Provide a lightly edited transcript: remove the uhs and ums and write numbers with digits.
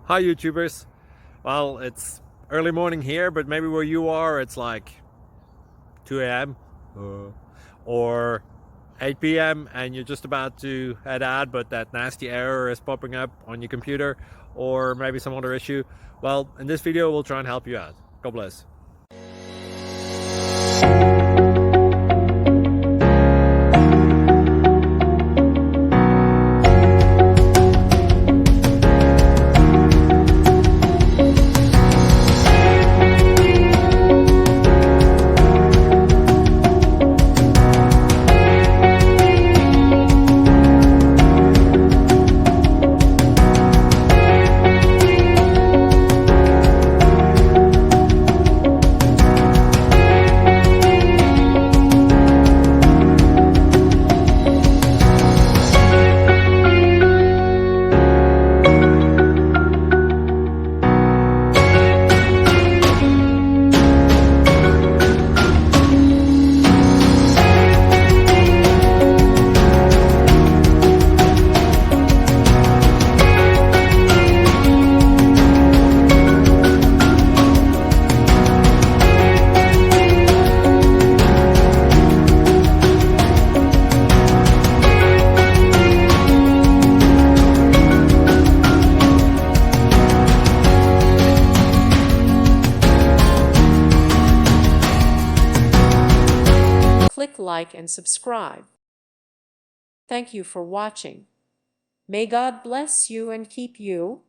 Hi YouTubers. Well, it's early morning here, but maybe where you are it's like 2 a.m. or 8 p.m. and you're just about to head out, but that nasty error is popping up on your computer, or maybe some other issue. Well, in this video we'll try and help you out. God bless. Click like and subscribe. Thank you for watching. May God bless you and keep you.